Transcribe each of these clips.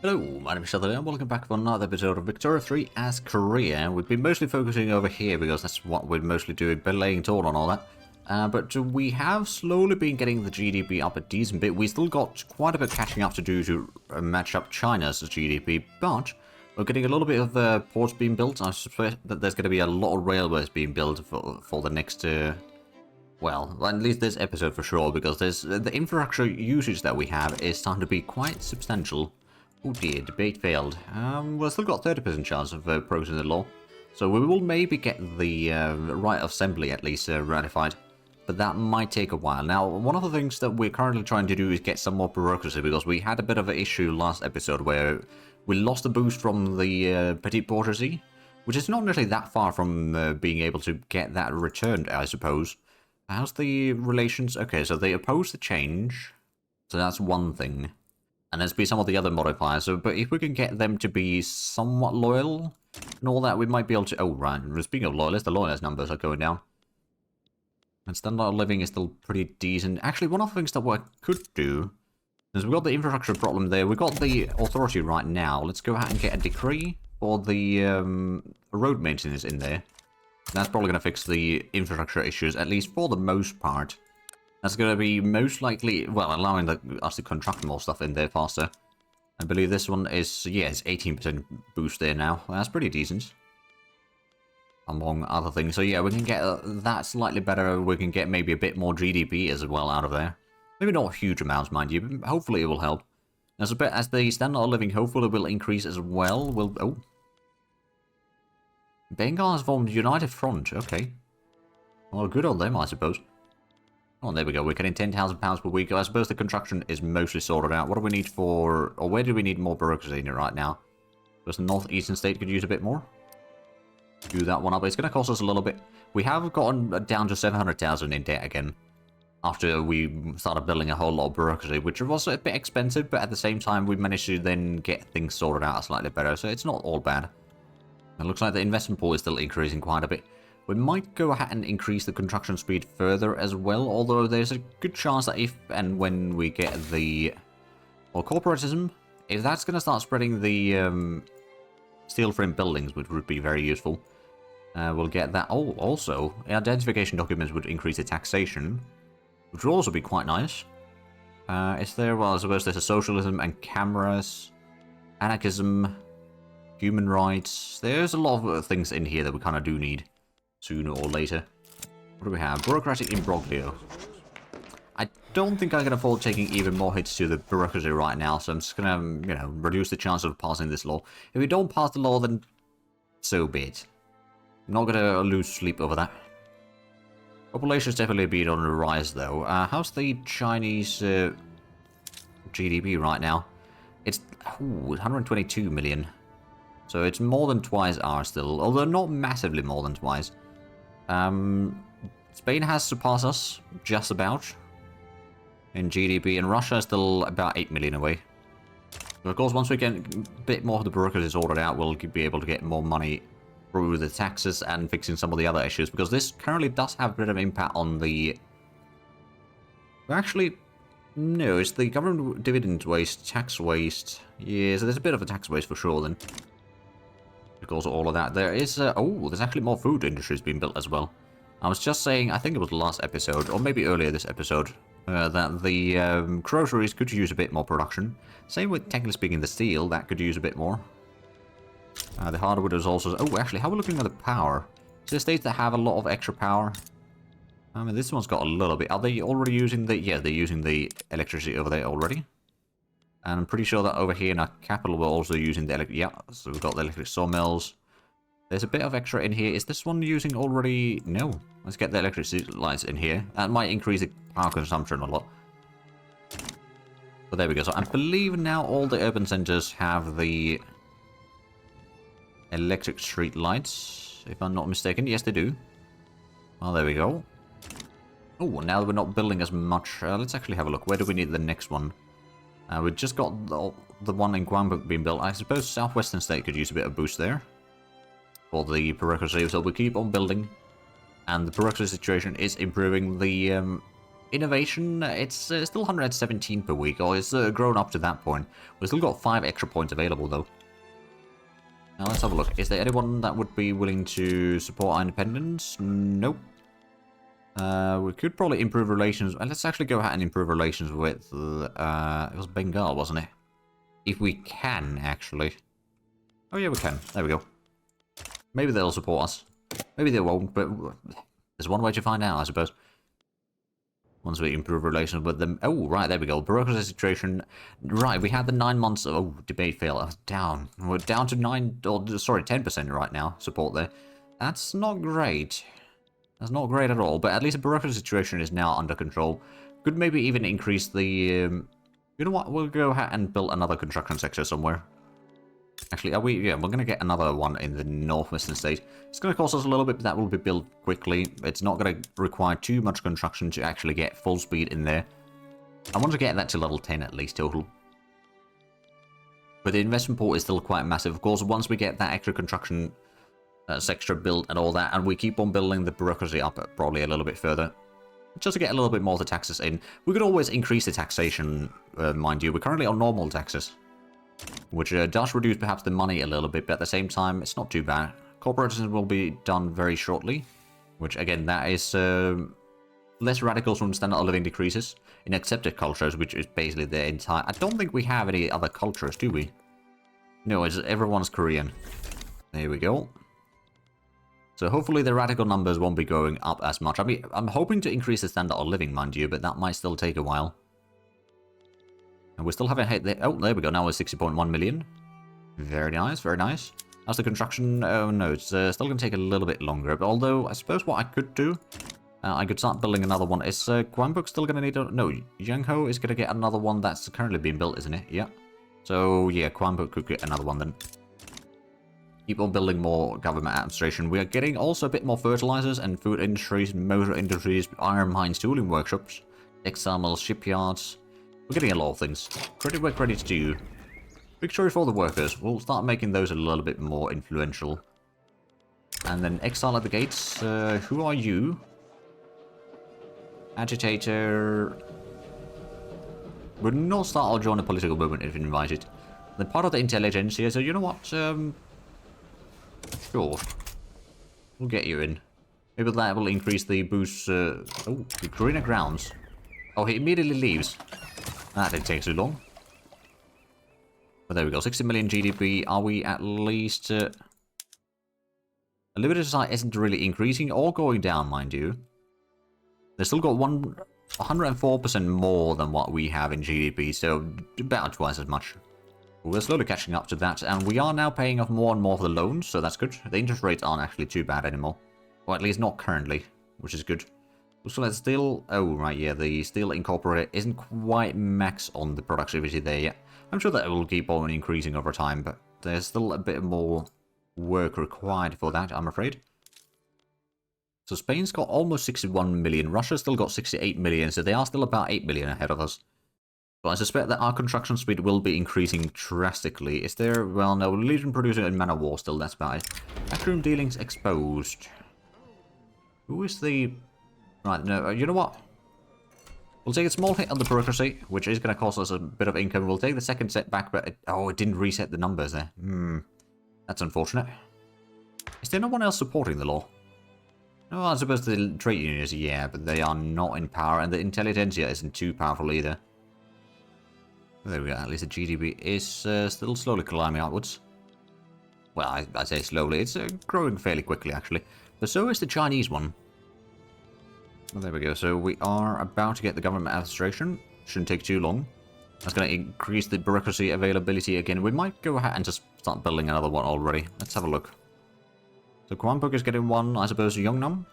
Hello, my name is Sheldon and welcome back for another episode of Victoria 3 as Korea. We've been mostly focusing over here because that's what we're mostly doing, belaying toll and all that. But we have slowly been getting the GDP up a decent bit. We still got quite a bit catching up to do to match up China's GDP, but we're getting a little bit of ports being built. I suspect that there's going to be a lot of railways being built for the next... well, at least this episode for sure, because there's the infrastructure usage that we have is starting to be quite substantial. Oh dear, debate failed. We've still got 30% chance of progress in the law. So we will maybe get the right of assembly at least ratified. But that might take a while. Now, one of the things that we're currently trying to do is get some more bureaucracy, because we had a bit of an issue last episode where we lost a boost from the petite bourgeoisie, which is not necessarily that far from being able to get that returned, I suppose. How's the relations? Okay, so they oppose the change. So that's one thing. And there's be some of the other modifiers, so, but if we can get them to be somewhat loyal and all that, we might be able to... Oh, right, speaking of loyalists, the loyalist numbers are going down. And standard of living is still pretty decent. Actually, one of the things that we could do is we've got the infrastructure problem there. We've got the authority right now. Let's go ahead and get a decree for the road maintenance in there. That's probably going to fix the infrastructure issues, at least for the most part. That's going to be most likely, well, allowing us to contract more stuff in there faster. I believe this one is, yeah, it's 18% boost there now. That's pretty decent. Among other things. So yeah, we can get that slightly better. We can get maybe a bit more GDP as well out of there. Maybe not huge amounts, mind you, but hopefully it will help. As the standard of living hopefully will increase as well. Oh. Bengal has formed United Front. Okay. Well, good on them, I suppose. Oh, there we go. We're getting £10,000 per week. I suppose the construction is mostly sorted out. What do we need for... Or where do we need more bureaucracy in it right now? Because the northeastern state could use a bit more. Do that one up. It's going to cost us a little bit. We have gotten down to 700,000 in debt again. After we started building a whole lot of bureaucracy, which was a bit expensive, but at the same time we managed to then get things sorted out slightly better. So it's not all bad. It looks like the investment pool is still increasing quite a bit. We might go ahead and increase the construction speed further as well, although there's a good chance that if and when we get the... Well, corporatism, if that's going to start spreading the steel frame buildings, which would be very useful, we'll get that. Oh, also, identification documents would increase the taxation, which would also be quite nice. Is there, well, I suppose there's a socialism and cameras, anarchism, human rights. There's a lot of things in here that we kind of do need. Sooner or later. What do we have? Bureaucratic imbroglio. I don't think I can afford taking even more hits to the bureaucracy right now, so I'm just gonna, you know, reduce the chance of passing this law. If we don't pass the law, then so be it. I'm not gonna lose sleep over that. Population's definitely been on the rise, though. How's the Chinese GDP right now? It's 122 million. So it's more than twice ours still, although not massively more than twice. Spain has surpassed us, just about, in GDP, and Russia is still about 8 million away. But of course, once we get a bit more of the bureaucracy sorted out, we'll be able to get more money through the taxes and fixing some of the other issues, because this currently does have a bit of impact on the... Actually, no, it's the government dividend waste, tax waste. Yeah, so there's a bit of a tax waste for sure then. Because of all of that, there is... oh, there's actually more food industries being built as well. I was just saying, I think it was the last episode, or maybe earlier this episode, that the groceries could use a bit more production. Same with, technically speaking, the steel, that could use a bit more. The hardwood is also... Oh, actually, how are we looking at the power? Is there states that have a lot of extra power? I mean, this one's got a little bit. Are they already using the... Yeah, they're using the electricity over there already. And I'm pretty sure that over here in our capital we're also using the electric... Yeah, so we've got the electric sawmills. There's a bit of extra in here. Is this one using already... No. Let's get the electricity lights in here. That might increase the power consumption a lot. But there we go. So I believe now all the urban centers have the electric street lights, if I'm not mistaken. Yes, they do. Well, there we go. Oh, now that we're not building as much, let's actually have a look. Where do we need the next one? We've just got the one in Guangdong being built. I suppose Southwestern State could use a bit of boost there for the bureaucracy, so we keep on building. And the bureaucracy situation is improving. The Innovation, it's still 117 per week, or it's grown up to that point. We've still got 5 extra points available, though. Now let's have a look. Is there anyone that would be willing to support our independence? Nope. We could probably improve relations. Let's actually go ahead and improve relations with... it was Bengal, wasn't it? If we can, actually. Oh yeah, we can. There we go. Maybe they'll support us. Maybe they won't, but there's one way to find out, I suppose. Once we improve relations with them. Oh, right, there we go. Bureaucracy situation. Right, we had the 9 months of... Oh, debate fail. Down. We're down to 10% right now, support there. That's not great. That's not great at all, but at least the bureaucracy situation is now under control. Could maybe even increase the... you know what? We'll go ahead and build another construction sector somewhere. Actually, are we? Yeah, we're going to get another one in the northwestern state. It's going to cost us a little bit, but that will be built quickly. It's not going to require too much construction to actually get full speed in there. I want to get that to level 10 at least total. But the investment port is still quite massive. Of course, once we get that extra construction sector built and all that, and we keep on building the bureaucracy up probably a little bit further, just to get a little bit more of the taxes in. We could always increase the taxation, mind you. We're currently on normal taxes, which does reduce perhaps the money a little bit, but at the same time, it's not too bad. Corporations will be done very shortly, which again, that is less radical from standard of living decreases in accepted cultures, which is basically the entire... I don't think we have any other cultures, do we? No, everyone's Korean. There we go. So hopefully the radical numbers won't be going up as much. I mean, I'm hoping to increase the standard of living, mind you, but that might still take a while. And we still haven't hit the... Oh, there we go. Now we're 60.1 million. Very nice, very nice. How's the construction? Oh, no, it's still going to take a little bit longer. But although, I suppose what I could do... I could start building another one. Is Gwangbok still going to need a... No, Yangho is going to get another one that's currently being built, isn't it? Yeah. So, yeah, Gwangbok could get another one then. Keep on building more government administration. We are getting also a bit more fertilizers and food industries, motor industries, iron mines, tooling workshops, textile mills, shipyards. We're getting a lot of things. Credit where credit's due. Victory for the workers. We'll start making those a little bit more influential. And then exile at the gates. Who are you? Agitator. Would not start or join a political movement if invited. Then part of the intelligentsia, so you know what? Sure. We'll get you in. Maybe that will increase the boost. Oh, the greener grounds. Oh, he immediately leaves. That didn't take too long. But there we go. 60 million GDP. Are we at least... Limited society isn't really increasing or going down, mind you. They've still got 104% more than what we have in GDP, so about twice as much. We're slowly catching up to that, and we are now paying off more and more of the loans, so that's good. The interest rates aren't actually too bad anymore. Or at least not currently, which is good. So let's still... Oh, right, yeah, the Steel Incorporated isn't quite max on the productivity there yet. I'm sure that it will keep on increasing over time, but there's still a bit more work required for that, I'm afraid. So Spain's got almost 61 million. Russia's still got 68 million, so they are still about 8 million ahead of us. But I suspect that our construction speed will be increasing drastically. Is there... Well, no, Legion producer and Man of War still, that's about it. Backroom dealings exposed. Who is the... Right, no, you know what? We'll take a small hit on the bureaucracy, which is going to cost us a bit of income. We'll take the second setback, but... it didn't reset the numbers there. That's unfortunate. Is there no one else supporting the law? No, I suppose the trade unions, yeah, but they are not in power, and the intelligentsia isn't too powerful either. There we go, at least the GDP is still slowly climbing upwards. Well, I say slowly, it's growing fairly quickly, actually. But so is the Chinese one. Well, there we go, so we are about to get the government administration. Shouldn't take too long. That's going to increase the bureaucracy availability again. We might go ahead and just start building another one already. Let's have a look. So Kwanpuk is getting one, I suppose Yeongnam.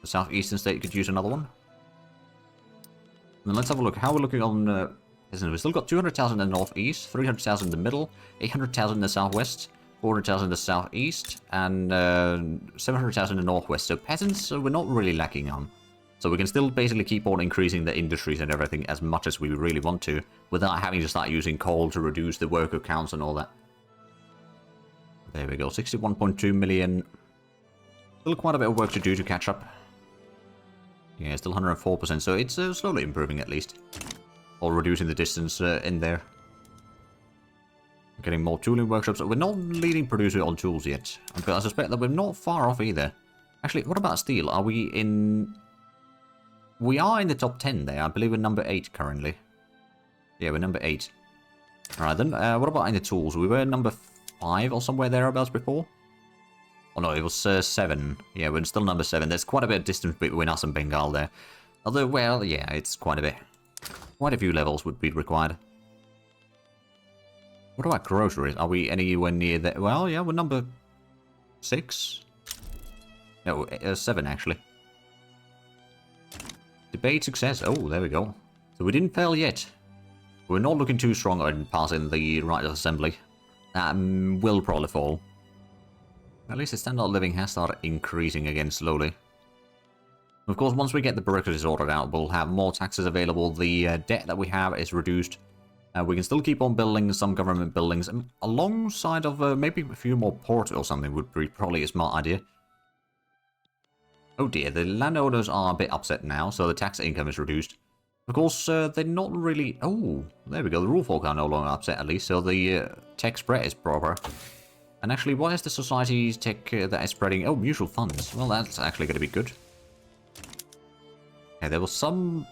The southeastern state could use another one. And then let's have a look. How we're looking on... We've still got 200,000 in the northeast, 300,000 in the middle, 800,000 in the southwest, 400,000 in the southeast, and 700,000 in the northwest. So peasants, we're not really lacking on. So we can still basically keep on increasing the industries and everything as much as we really want to, without having to start using coal to reduce the worker counts and all that. There we go, 61.2 million. Still quite a bit of work to do to catch up. Yeah, still 104%, so it's slowly improving at least. Or reducing the distance in there. Getting more tooling workshops. We're not leading producer on tools yet. But I suspect that we're not far off either. Actually, what about steel? Are we in... We are in the top 10 there. I believe we're number 8 currently. Yeah, we're number 8. Alright then, what about in the tools? We were number 5 or somewhere thereabouts before? Oh no, it was 7. Yeah, we're still number 7. There's quite a bit of distance between us and Bengal there. Although, well, yeah, it's quite a bit. Quite a few levels would be required. What about groceries? Are we anywhere near that? Well, yeah, we're number 6. No, 7 actually. Debate success. Oh, there we go. So we didn't fail yet. We're not looking too strong on passing the right of assembly. That will probably fall. At least the standard of living has started increasing again slowly. Of course, once we get the bureaucracy sorted out, we'll have more taxes available. The debt that we have is reduced. We can still keep on building some government buildings alongside of maybe a few more ports or something would be probably a smart idea. Oh dear, the landowners are a bit upset now, so the tax income is reduced. Of course, they're not really... Oh, there we go, the rule folk are no longer upset at least, so the tech spread is proper. And actually, what is the society's tech that is spreading? Oh, mutual funds. Well, that's actually going to be good. Okay, there was some...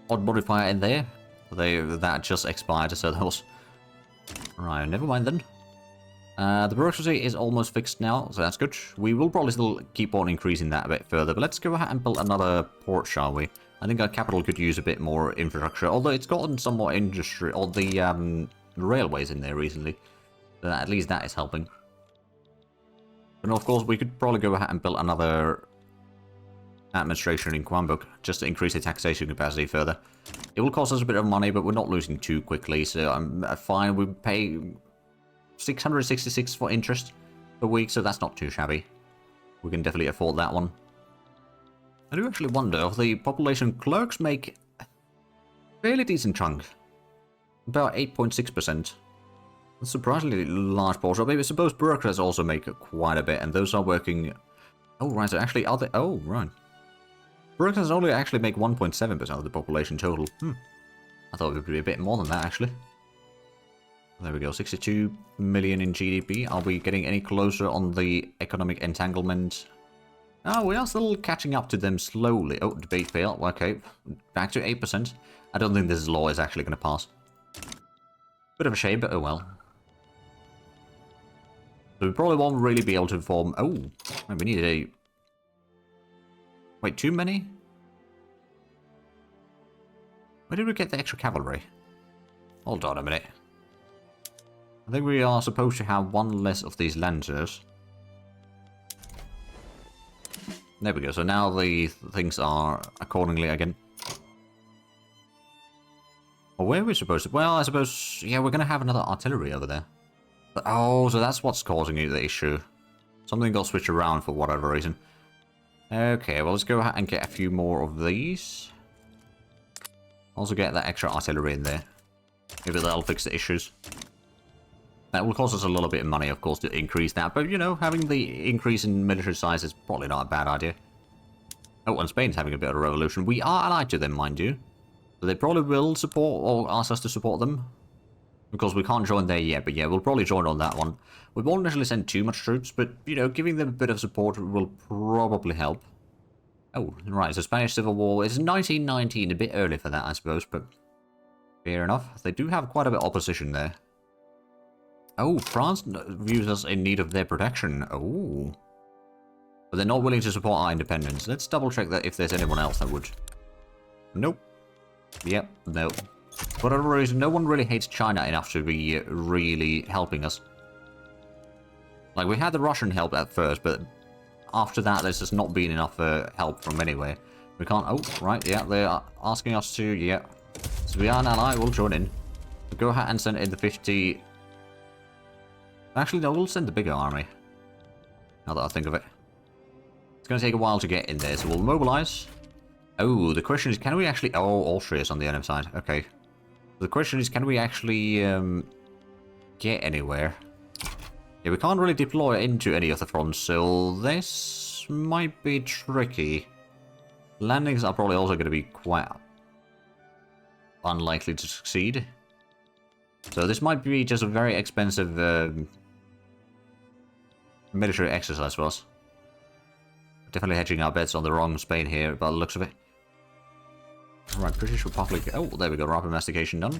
odd modifier in there. That just expired, so that was... Right, never mind then. The bureaucracy is almost fixed now, so that's good. We will probably still keep on increasing that a bit further, but let's go ahead and build another port, shall we? I think our capital could use a bit more infrastructure, although it's gotten some more industry, or the railways in there recently. So at least that is helping. And of course, we could probably go ahead and build another administration in Kwambuk, just to increase the taxation capacity further. It will cost us a bit of money, but we're not losing too quickly, so I'm fine. We pay 666 for interest per week, so that's not too shabby. We can definitely afford that one. I do actually wonder if the population clerks make a fairly decent chunk. About 8.6%. A surprisingly large portion. I suppose bureaucrats also make quite a bit, and those are working... Oh, right, so actually are they... Oh, right. Bureaucrats only actually make 1.7% of the population total. I thought it would be a bit more than that, actually. There we go, 62 million in GDP. Are we getting any closer on the economic entanglement? Oh, we are still catching up to them slowly. Oh, debate fail. Okay, back to 8%. I don't think this law is actually going to pass. Bit of a shame, but oh well. So we probably won't really be able to form... Oh, we need a... Wait, too many? Where did we get the extra cavalry? Hold on a minute. I think we are supposed to have one less of these lancers. There we go, so now the things are accordingly again. Or where are we supposed to... Well, I suppose... Yeah, we're going to have another artillery over there. But, oh, so that's what's causing the issue. Something got switched around for whatever reason. Okay, well, let's go ahead and get a few more of these. Also get that extra artillery in there. Maybe that'll fix the issues. That will cost us a little bit of money, of course, to increase that. But, you know, having the increase in military size is probably not a bad idea. Oh, and Spain's having a bit of a revolution. We are allied to them, mind you. So they probably will support, or ask us to support them. Because we can't join there yet, but yeah, we'll probably join on that one. We won't initially send too much troops, but, you know, giving them a bit of support will probably help. Oh, right, so Spanish Civil War is 1919, a bit early for that, I suppose, but fair enough. They do have quite a bit of opposition there. Oh, France views us in need of their protection. Oh. But they're not willing to support our independence. Let's double check that if there's anyone else that would. Nope. Yep, no. For whatever reason, no one really hates China enough to be really helping us. Like, we had the Russian help at first, but after that, there's just not been enough help from anywhere. We can't... Oh, right, yeah, they're asking us to... Yeah. So we are an ally, we'll join in. So go ahead and send in the 50... Actually, no, we'll send the bigger army. Now that I think of it. It's going to take a while to get in there, so we'll mobilize. Oh, the question is, can we actually... Oh, Austria's on the enemy side. Okay. The question is, can we actually get anywhere? Yeah, we can't really deploy into any of the fronts, so this might be tricky. Landings are probably also going to be quite unlikely to succeed. So this might be just a very expensive military exercise for us. Definitely hedging our bets on the wrong Spain here by the looks of it. Right, British Republic. Oh, there we go. Rapid mastication done.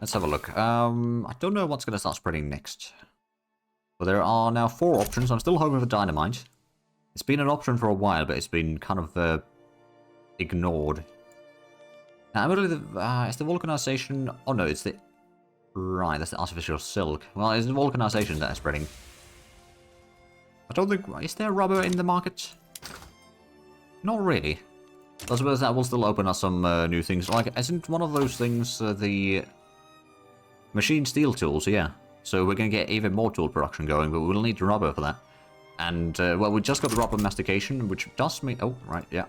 Let's have a look. I don't know what's going to start spreading next. But there are now 4 options. I'm still hoping for dynamite. It's been an option for a while, but it's been kind of ignored. Now, I believe it's the vulcanization. Oh no, it's the. Right, that's the artificial silk. Well, it's the vulcanization that is spreading. I don't think. Is there rubber in the market? Not really. I suppose that will still open up some new things. Like, isn't one of those things the machine steel tools? Yeah. So we're going to get even more tool production going, but we'll need rubber for that. And, well, we just got the rubber mastication, which does mean... Oh, right, yeah.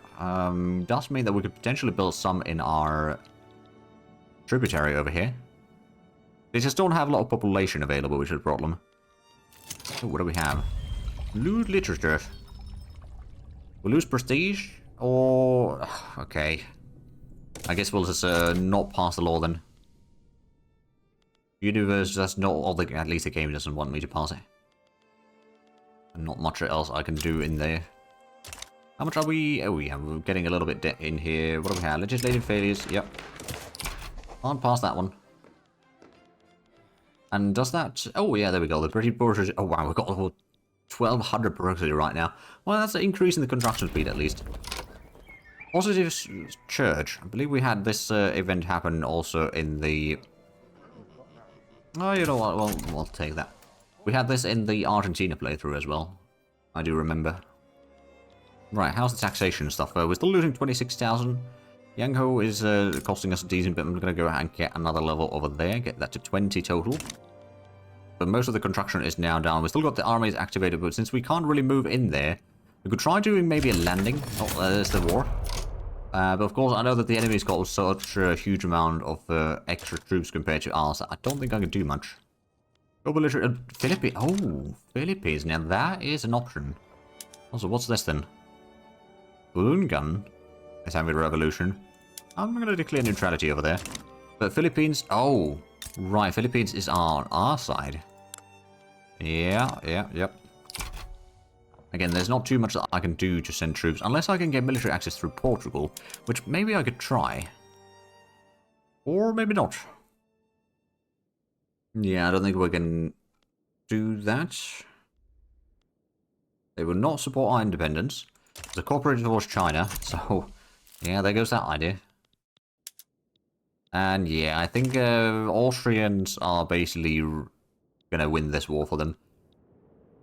Does mean that we could potentially build some in our tributary over here. They just don't have a lot of population available, which is a problem. Oh, what do we have? Lose literature. We lose prestige? Or... Okay. I guess we'll just not pass the law then. Universe does not... Or at least the game doesn't want me to pass it. And not much else I can do in there. How much are we... Oh, yeah, we're getting a little bit in here. What do we have? Legislative failures. Yep. Can't pass that one. And does that... Oh, yeah, there we go. The British bureaucracy... Oh, wow, we've got 1,200 bureaucracy right now. Well, that's an increase in the construction speed, at least. Positive Church. I believe we had this event happen also in the... Oh, you know what? Well, we'll take that. We had this in the Argentina playthrough as well. I do remember. Right, how's the taxation stuff? We're still losing 26,000. Yangho is costing us a decent bit. I'm going to go ahead and get another level over there. Get that to 20 total. But most of the construction is now down. We've still got the armies activated, but since we can't really move in there, we could try doing maybe a landing. Oh, there's the war. But of course, I know that the enemy's got such a huge amount of extra troops compared to ours. I don't think I can do much. Philippines. Oh, Philippines. Now that is an option. Also, what's this then? Balloon gun is having a revolution. I'm going to declare neutrality over there. But Philippines. Oh, right. Philippines is on our side. Yep. Again, there's not too much that I can do to send troops, unless I can get military access through Portugal, which maybe I could try. Or maybe not. Yeah, I don't think we can do that. They will not support our independence. It's a cooperative towards China, so yeah, there goes that idea. And yeah, I think Austrians are basically gonna win this war for them.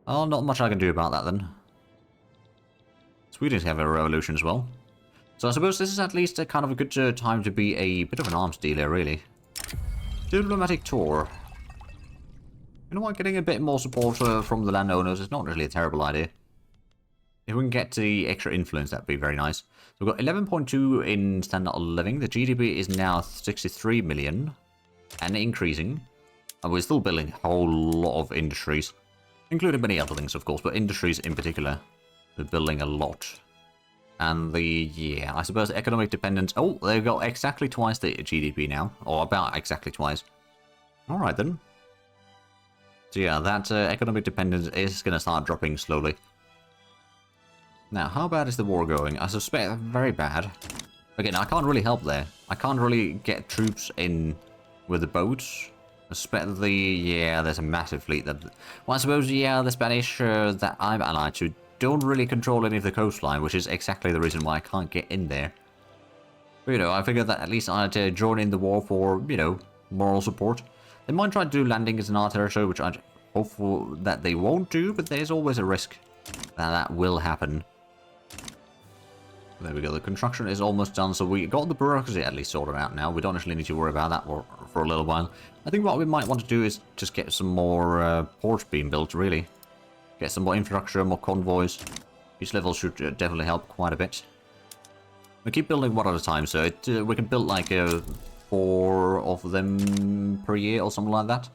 Oh, not much I can do about that then. Sweden's having a revolution as well. So I suppose this is at least a kind of a good time to be a bit of an arms dealer, really. Diplomatic tour. You know what, getting a bit more support from the landowners is not really a terrible idea. If we can get the extra influence, that'd be very nice. So we've got 11.2 in standard of living. The GDP is now 63 million. And increasing. And we're still building a whole lot of industries. Including many other things, of course, but industries in particular. We're building a lot. And yeah, I suppose economic dependence... Oh, they've got exactly twice the GDP now. Or about exactly twice. Alright then. So yeah, that economic dependence is going to start dropping slowly. Now, how bad is the war going? I suspect very bad. Again, I can't really help there. I can't really get troops in with the boats. I suspect yeah, there's a massive fleet that... Well, I suppose, yeah, the Spanish that I'm allied to don't really control any of the coastline, which is exactly the reason why I can't get in there. But, you know, I figured that at least I'd join in the war for, you know, moral support. They might try to do landings in our territory, which I'm hopeful that they won't do, but there's always a risk that will happen. There we go, the construction is almost done, so we got the bureaucracy at least sorted out now. We don't actually need to worry about that for a little while. I think what we might want to do is just get some more ports being built, really. Get some more infrastructure, more convoys. Each level should definitely help quite a bit. We keep building one at a time, so we can build like 4 of them per year or something like that.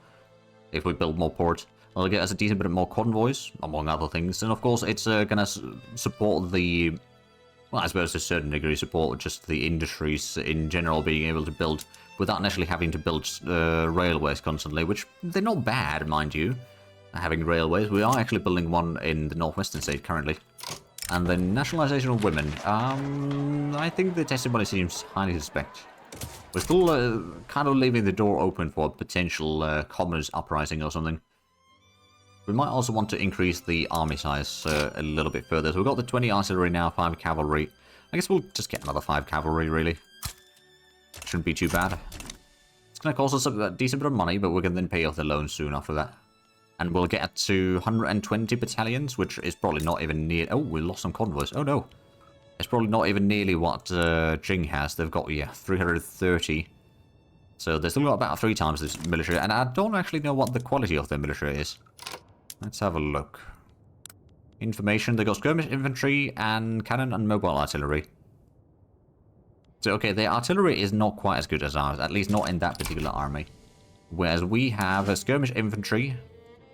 If we build more ports. It'll get us a decent bit more convoys, among other things. And of course, it's going to support the... well, I suppose to a certain degree support just the industries in general being able to build without necessarily having to build railways constantly, which they're not bad, mind you, having railways. We are actually building one in the northwestern state currently. And the nationalization of women. I think the testimony seems highly suspect. We're still kind of leaving the door open for a potential communist uprising or something. We might also want to increase the army size a little bit further. So we've got the 20 artillery now, 5 cavalry. I guess we'll just get another 5 cavalry, really. Shouldn't be too bad. It's going to cost us a decent bit of money, but we're going to then pay off the loan soon after that. And we'll get to 120 battalions, which is probably not even near... Oh, we lost some convoys. Oh, no. It's probably not even nearly what Jing has. They've got, yeah, 330. So they've still got about 3 times this military. And I don't actually know what the quality of their military is. Let's have a look. Information. They've got skirmish infantry and cannon and mobile artillery. So, okay, their artillery is not quite as good as ours. At least not in that particular army. Whereas we have a skirmish infantry,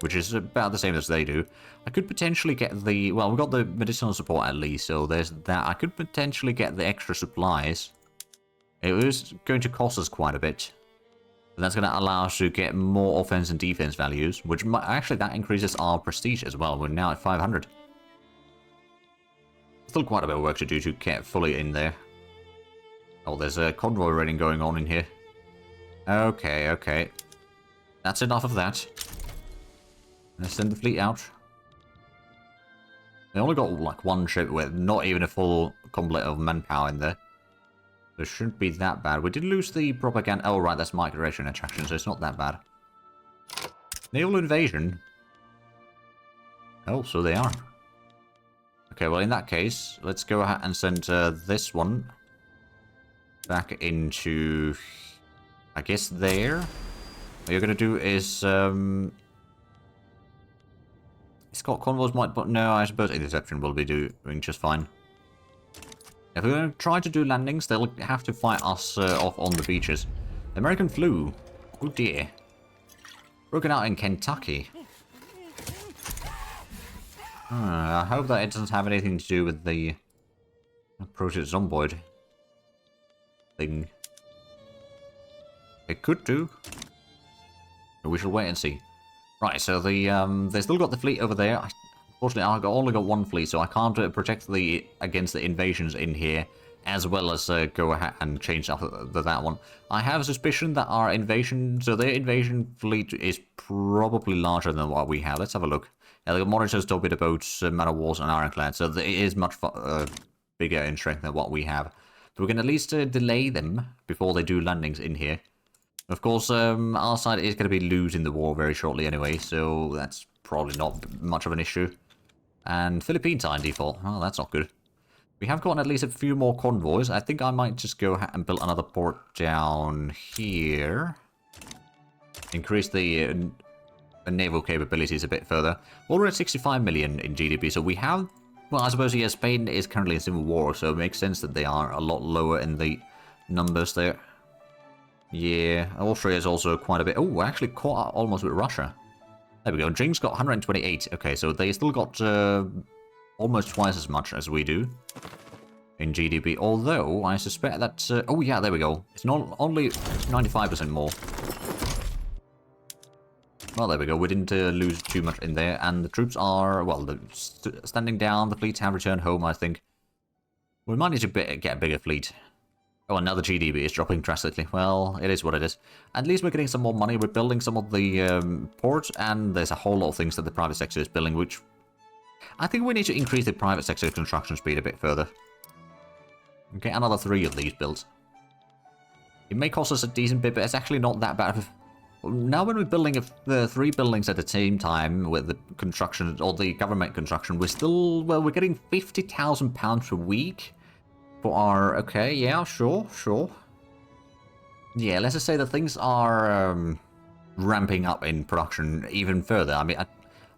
which is about the same as they do. I could potentially get the... Well, we've got the medicinal support at least, so there's that. I could potentially get the extra supplies. It is going to cost us quite a bit. But that's going to allow us to get more offense and defense values, which might, actually that increases our prestige as well. We're now at 500. Still quite a bit of work to do to get fully in there. Oh, there's a convoy raiding going on in here. Okay, okay. That's enough of that. Let's send the fleet out. They only got like 1 ship with not even a full complement of manpower in there. So it shouldn't be that bad. We did lose the propaganda. Oh, right, that's migration attraction, so it's not that bad. Naval invasion. Oh, so they are. Okay, well, in that case, let's go ahead and send this one back into, I guess, there. What you're going to do is... Escort convoys might, but no, I suppose interception will be doing just fine. If we're going to try to do landings, they'll have to fight us off on the beaches. The American flu. Oh dear. Broken out in Kentucky. I hope that it doesn't have anything to do with the proto-zomboid thing. It could do. But we shall wait and see. Right, so they still got the fleet over there. Unfortunately, I've only got 1 fleet, so I can't protect against the invasions in here, as well as go ahead and change up that one. I have a suspicion that our invasion, so their invasion fleet is probably larger than what we have. Let's have a look. Yeah, they got monitors, torpedo boats, man of wars, and ironclad, so it is much bigger in strength than what we have. But we can at least delay them before they do landings in here. Of course, our side is going to be losing the war very shortly anyway, so that's probably not much of an issue. And Philippines are in default. Oh, that's not good. We have gotten at least a few more convoys. I think I might just go ahead and build another port down here. Increase the naval capabilities a bit further. Well, we're at 65 million in GDP, so we have... Well, I suppose, yeah, Spain is currently in civil war, so it makes sense that they are a lot lower in the numbers there. Yeah, Austria is also quite a bit... Oh, we're actually caught up almost with Russia. There we go. Jing's got 128. Okay, so they still got almost twice as much as we do in GDP. Although, I suspect that... oh, yeah, there we go. It's not only 95% more. Well, there we go. We didn't lose too much in there. And the troops are, well, standing down. The fleets have returned home, I think. We might need to get a bigger fleet. Oh, and now the GDP is dropping drastically. Well, it is what it is. At least we're getting some more money. We're building some of the ports, and there's a whole lot of things that the private sector is building, which... I think we need to increase the private sector construction speed a bit further. Okay, another 3 of these built. It may cost us a decent bit, but it's actually not that bad. Now when we're building 3 buildings at the same time with the construction, or the government construction, we're still... Well, we're getting £50,000 a week. For our... Okay, yeah, sure. Yeah, let's just say that things are ramping up in production even further. I mean, I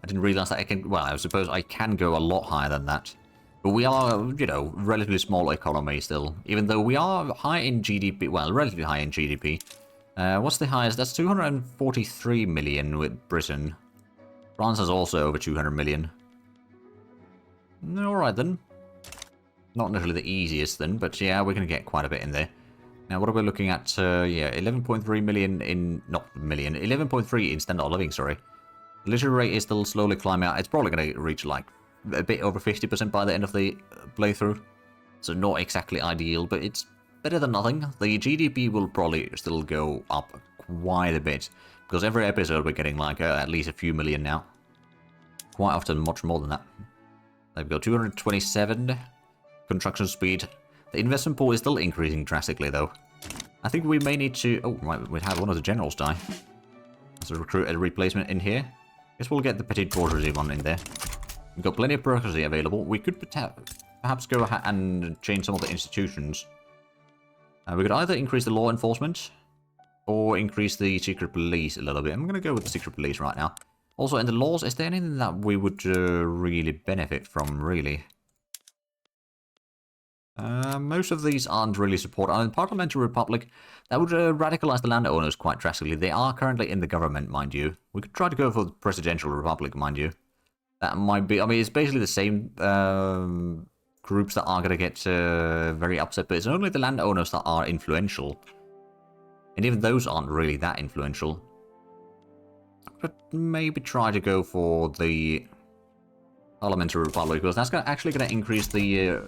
didn't realize that I can... Well, I suppose I can go a lot higher than that. But we are, you know, relatively small economy still. Even though we are high in GDP... Well, relatively high in GDP. What's the highest? That's 243 million with Britain. France is also over 200 million. Alright then. Not necessarily the easiest then, but yeah, we're going to get quite a bit in there. Now, what are we looking at? Yeah, 11.3 million in... Not million, 11.3 in standard of living, sorry. The literary rate is still slowly climbing out. It's probably going to reach, like, a bit over 50% by the end of the playthrough. So not exactly ideal, but it's better than nothing. The GDP will probably still go up quite a bit. Because every episode we're getting, like, at least a few million now. Quite often much more than that. There we go, 227 construction speed. The investment pool is still increasing drastically, though. I think we may need to... Oh, right, we had one of the generals die. Let's recruit a replacement in here. Guess we'll get the petit bourgeoisie one in there. We've got plenty of bureaucracy available. We could perhaps go ahead and change some of the institutions. We could either increase the law enforcement or increase the secret police a little bit. I'm going to go with the secret police right now. Also, in the laws, is there anything that we would really benefit from, really? Most of these aren't really supported. In Parliamentary Republic, that would radicalize the landowners quite drastically. They are currently in the government, mind you. We could try to go for the Presidential Republic, mind you. That might be... I mean, it's basically the same groups that are going to get very upset, but it's only the landowners that are influential. And even those aren't really that influential. But maybe try to go for the Parliamentary Republic, because that's actually going to increase the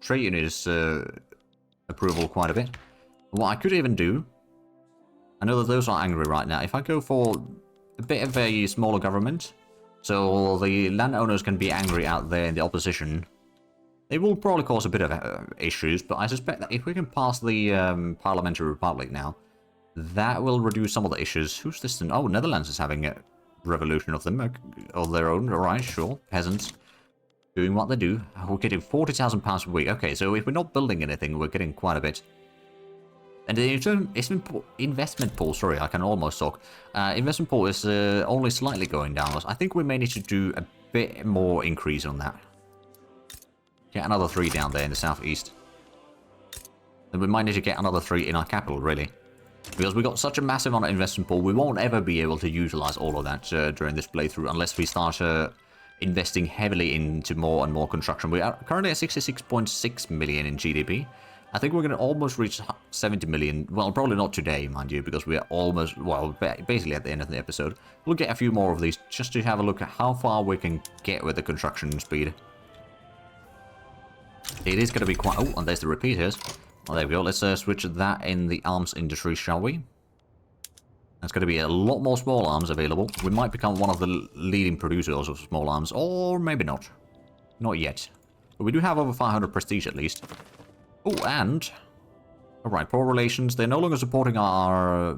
trade units approval quite a bit. What I could even do, I know that those are angry right now, if I go for a bit of a smaller government, so the landowners can be angry out there in the opposition, they will probably cause a bit of issues, but I suspect that if we can pass the Parliamentary Republic now, that will reduce some of the issues. Who's this then? Oh, Netherlands is having a revolution of them, of their own. Alright, sure. Peasants. Doing what they do. We're getting £40,000 a week. Okay, so if we're not building anything, we're getting quite a bit. And the investment pool, sorry, I can almost talk. Investment pool is only slightly going down. I think we may need to do a bit more increase on that. Get another 3 down there in the southeast. Then we might need to get another 3 in our capital, really. Because we got such a massive amount of investment pool, we won't ever be able to utilize all of that during this playthrough unless we start investing heavily into more and more construction. We are currently at 66.6 million in GDP. I think we're going to almost reach 70 million. Well, probably not today, mind you, because we are almost, well, basically at the end of the episode. We'll get a few more of these just to have a look at how far we can get with the construction speed. It is going to be quite... Oh, and there's the repeaters. Well, there we go. Let's switch that in the arms industry, shall we? There's going to be a lot more small arms available. We might become one of the leading producers of small arms, or maybe not. Not yet. But we do have over 500 prestige at least. Oh, and... Alright, poor relations. They're no longer supporting our...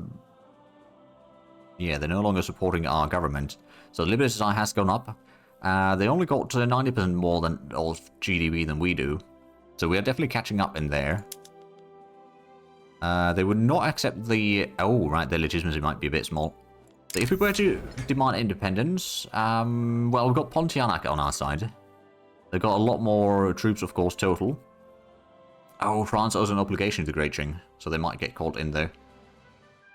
Yeah, they're no longer supporting our government. So Liberty Society has gone up. They only got 90% more than of GDP than we do. So we are definitely catching up in there. They would not accept the... Oh, right, their legitimacy might be a bit small. So if we were to demand independence, well, we've got Pontianak on our side. They've got a lot more troops, of course, total. Oh, France owes an obligation to Great Qing, so they might get caught in there.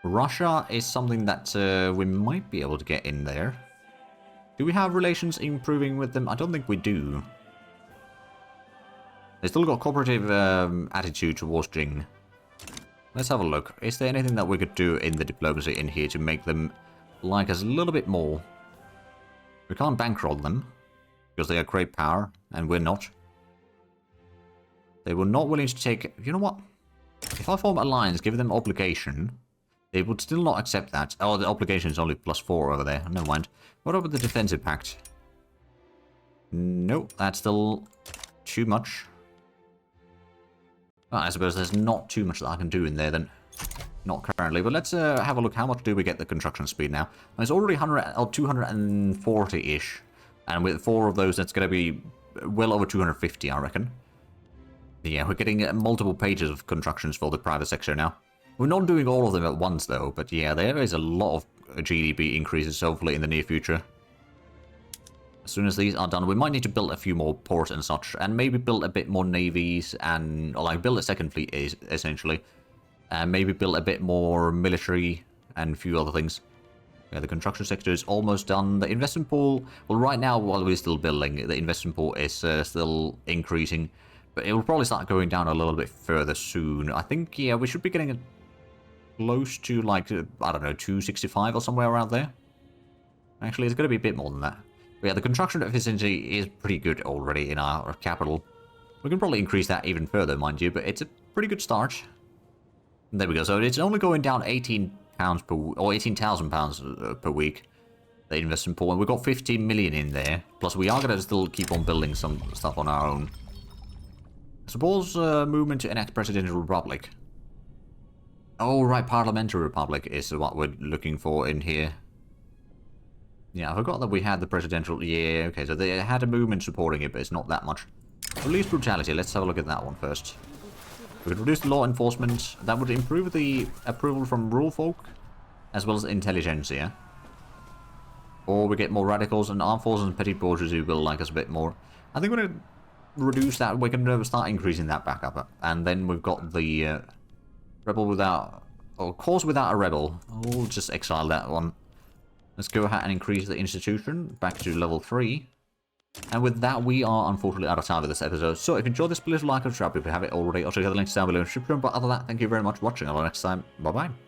Russia is something that we might be able to get in there. Do we have relations improving with them? I don't think we do. They still got cooperative attitude towards Qing. Let's have a look. Is there anything that we could do in the diplomacy in here to make them like us a little bit more? We can't bankroll them, because they are great power, and we're not. They were not willing to take... You know what? If I form alliance, give them obligation, they would still not accept that. Oh, the obligation is only +4 over there. Never mind. What about the defensive pact? Nope, that's still too much. Well, I suppose there's not too much that I can do in there then. Not currently, but let's have a look. How much do we get the construction speed now? It's already 240-ish. And with 4 of those, that's going to be well over 250, I reckon. Yeah, we're getting multiple pages of constructions for the private sector now. We're not doing all of them at once, though, but yeah, there is a lot of GDP increases, hopefully, in the near future. As soon as these are done, we might need to build a few more ports and such, and maybe build a bit more navies, and, or like, build a second fleet, essentially. And maybe build a bit more military, and a few other things. Yeah, the construction sector is almost done. The investment pool, well, right now, while we're still building, the investment pool is still increasing. But it will probably start going down a little bit further soon. I think, yeah, we should be getting close to, like, I don't know, 265 or somewhere around there. Actually, it's going to be a bit more than that. But yeah, the construction efficiency is pretty good already in our capital. We can probably increase that even further, mind you, but it's a pretty good start. And there we go. So it's only going down £18 per or £18,000 per week. The investment pool, and we've got 15 million in there. Plus, we are going to still keep on building some stuff on our own. Suppose movement to enact presidential republic. Oh, right, parliamentary republic is what we're looking for in here. Yeah, I forgot that we had the presidential. Yeah, okay, so they had a movement supporting it, but it's not that much. Police brutality, let's have a look at that one first. We could reduce the law enforcement. That would improve the approval from rural folk, as well as intelligentsia. Or we get more radicals and armed forces and petty bourgeois who will like us a bit more. I think we're going to reduce that. We're going to start increasing that back up. And then we've got the rebel without... or cause without a rebel. We'll just exile that one. Let's go ahead and increase the institution back to level 3. And with that, we are unfortunately out of time for this episode. So if you enjoyed this, please like and subscribe if you haven't already. I'll check out the links down below in the description. But other than that, thank you very much for watching. Until next time, bye-bye.